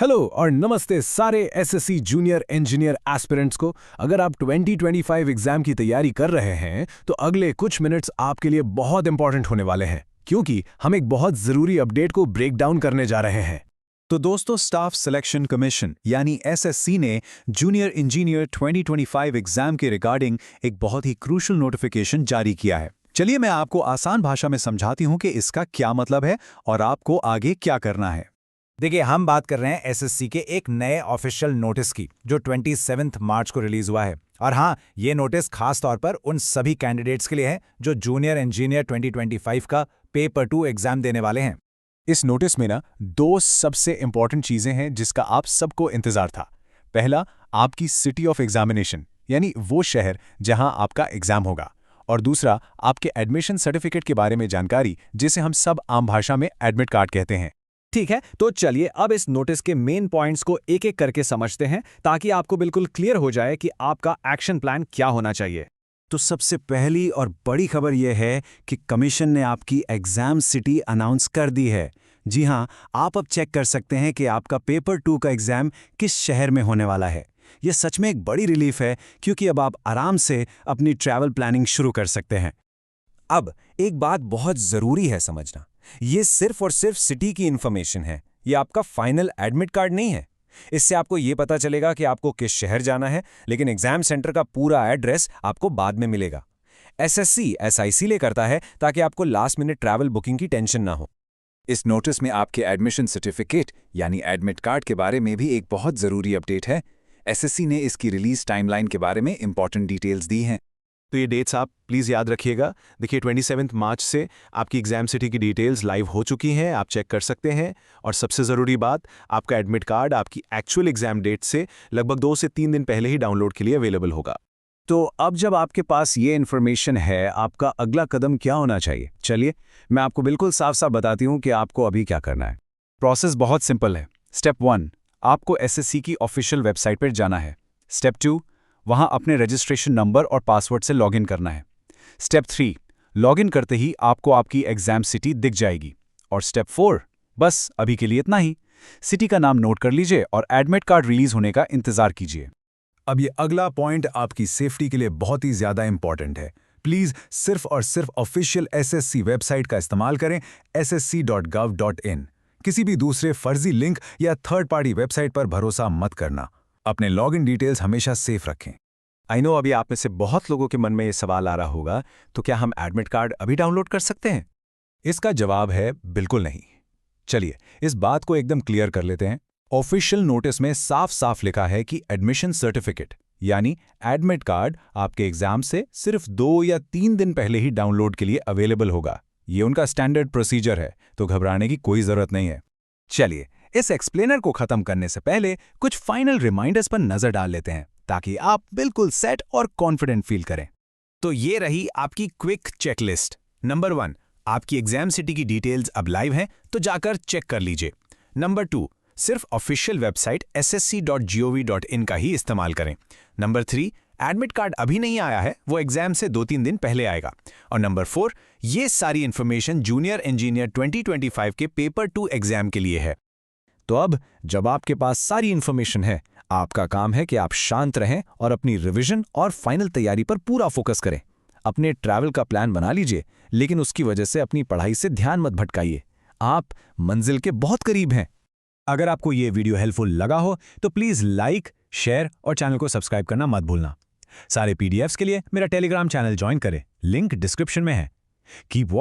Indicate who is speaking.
Speaker 1: Hello और नमस्ते सारे एसएससी जूनियर इंजीनियर एस्पिरेंट्स को। अगर आप 2025 एग्जाम की तैयारी कर रहे हैं तो अगले कुछ मिनट्स आपके लिए बहुत इंपॉर्टेंट होने वाले हैं, क्योंकि हम एक बहुत जरूरी अपडेट को ब्रेक डाउन करने जा रहे हैं।
Speaker 2: तो दोस्तों, स्टाफ सिलेक्शन कमीशन यानी एसएससी ने जूनियर इंजीनियर 2025 एग्जाम के रिगार्डिंग एक बहुत ही क्रूशल नोटिफिकेशन जारी किया है। चलिए मैं आपको आसान भाषा में समझाती हूं कि इसका क्या मतलब है और आपको आगे क्या करना है।
Speaker 3: देखिए, हम बात कर रहे हैं एसएससी के एक नए ऑफिशियल नोटिस की, जो 27 मार्च को रिलीज हुआ है। और हाँ, ये नोटिस खास तौर पर उन सभी कैंडिडेट्स के लिए है जो जूनियर इंजीनियर 2025 का पेपर 2 एग्जाम देने वाले हैं।
Speaker 2: इस नोटिस में ना दो सबसे इंपॉर्टेंट चीजें हैं जिसका आप सबको इंतजार था। पहला, आपकी सिटी ऑफ एग्जामिनेशन यानी वो शहर जहां आपका एग्जाम होगा, और दूसरा, आपके एडमिशन सर्टिफिकेट के बारे में जानकारी, जिसे हम सब आम भाषा में एडमिट कार्ड कहते हैं।
Speaker 4: ठीक है, तो चलिए अब इस नोटिस के मेन पॉइंट्स को एक एक करके समझते हैं, ताकि आपको बिल्कुल क्लियर हो जाए कि आपका एक्शन प्लान क्या होना चाहिए।
Speaker 2: तो सबसे पहली और बड़ी खबर यह है कि कमीशन ने आपकी एग्जाम सिटी अनाउंस कर दी है। जी हां, आप अब चेक कर सकते हैं कि आपका पेपर 2 का एग्जाम किस शहर में होने वाला है। यह सच में एक बड़ी रिलीफ है, क्योंकि अब आप आराम से अपनी ट्रैवल प्लानिंग शुरू कर सकते हैं।
Speaker 5: अब एक बात बहुत जरूरी है समझना, ये सिर्फ और सिर्फ सिटी की इंफॉर्मेशन है, ये आपका फाइनल एडमिट कार्ड नहीं है। इससे आपको ये पता चलेगा कि आपको किस शहर जाना है, लेकिन एग्जाम सेंटर का पूरा एड्रेस आपको बाद में मिलेगा। एसएससी ऐसा इसीलिए करता है ताकि आपको लास्ट मिनट ट्रैवल बुकिंग की टेंशन ना हो।
Speaker 2: इस नोटिस में आपके एडमिशन सर्टिफिकेट यानी एडमिट कार्ड के बारे में भी एक बहुत जरूरी अपडेट है। एसएससी ने इसकी रिलीज टाइमलाइन के बारे में इंपॉर्टेंट डिटेल्स दी हैं।
Speaker 6: तो ये डेट्स आप प्लीज़ याद रखिएगा। देखिए, 27 मार्च से आपकी एग्जाम सिटी की डिटेल्स लाइव हो चुकी हैं, आप चेक कर सकते हैं। और सबसे ज़रूरी बात, आपका एडमिट कार्ड आपकी एक्चुअल एग्जाम डेट से लगभग 2 से 3 दिन पहले ही डाउनलोड के लिए अवेलेबल होगा।
Speaker 2: तो अब जब आपके पास ये इन्फॉर्मेशन है, आपका अगला कदम क्या होना चाहिए? चलिए मैं आपको बिल्कुल साफ साफ बताती हूँ कि आपको अभी क्या करना है। प्रोसेस बहुत सिंपल है। स्टेप 1, आपको एसएससी की ऑफिशियल वेबसाइट पर जाना है। स्टेप 2, वहां अपने रजिस्ट्रेशन नंबर और पासवर्ड से लॉगिन करना है। स्टेप 3, लॉगिन करते ही आपको आपकी एग्जाम सिटी दिख जाएगी। और स्टेप 4, बस अभी के लिए इतना ही। सिटी का नाम नोट कर लीजिए और एडमिट कार्ड रिलीज होने का इंतजार कीजिए।
Speaker 1: अब ये अगला पॉइंट आपकी सेफ्टी के लिए बहुत ही ज्यादा इंपॉर्टेंट है। प्लीज सिर्फ और सिर्फ ऑफिशियल एसएससी वेबसाइट का इस्तेमाल करें, ssc.gov.in। किसी भी दूसरे फर्जी लिंक या थर्ड पार्टी वेबसाइट पर भरोसा मत करना। अपने लॉगिन डिटेल्स हमेशा सेफ रखें।
Speaker 6: आई नो अभी आप में से बहुत लोगों के मन में ये सवाल आ रहा होगा, तो क्या हम एडमिट कार्ड अभी डाउनलोड कर सकते हैं?
Speaker 2: इसका जवाब है बिल्कुल नहीं। चलिए इस बात को एकदम क्लियर कर लेते हैं। ऑफिशियल नोटिस में साफ साफ लिखा है कि एडमिशन सर्टिफिकेट यानी एडमिट कार्ड आपके एग्जाम से सिर्फ 2 या 3 दिन पहले ही डाउनलोड के लिए अवेलेबल होगा। ये उनका स्टैंडर्ड प्रोसीजर है, तो घबराने की कोई जरूरत नहीं है। चलिए इस एक्सप्लेनर को खत्म करने से पहले कुछ फाइनल रिमाइंडर्स पर नजर डाल लेते हैं, ताकि आप बिल्कुल सेट और कॉन्फिडेंट फील करें।
Speaker 3: तो ये रही आपकी क्विक चेकलिस्ट। नंबर 1, आपकी एग्जाम सिटी की डिटेल्स अब लाइव हैं, तो जाकर चेक कर लीजिए। नंबर 2, सिर्फ ऑफिशियल वेबसाइट ssc.gov.in का ही इस्तेमाल करें। नंबर 3, एडमिट कार्ड अभी नहीं आया है, वो एग्जाम से 2-3 दिन पहले आएगा। और नंबर 4, ये सारी इंफॉर्मेशन जूनियर इंजीनियर 2025 के पेपर 2 एग्जाम के लिए है।
Speaker 2: तो अब जब आपके पास सारी इंफॉर्मेशन है, आपका काम है कि आप शांत रहें और अपनी रिवीजन और फाइनल तैयारी पर पूरा फोकस करें। अपने ट्रैवल का प्लान बना लीजिए, लेकिन उसकी वजह से अपनी पढ़ाई से ध्यान मत भटकाइए। आप मंजिल के बहुत करीब हैं। अगर आपको ये वीडियो हेल्पफुल लगा हो तो प्लीज़ लाइक, शेयर और चैनल को सब्सक्राइब करना मत भूलना। सारे पीडीएफ्स के लिए मेरा टेलीग्राम चैनल ज्वाइन करें, लिंक डिस्क्रिप्शन में है। Keep watching.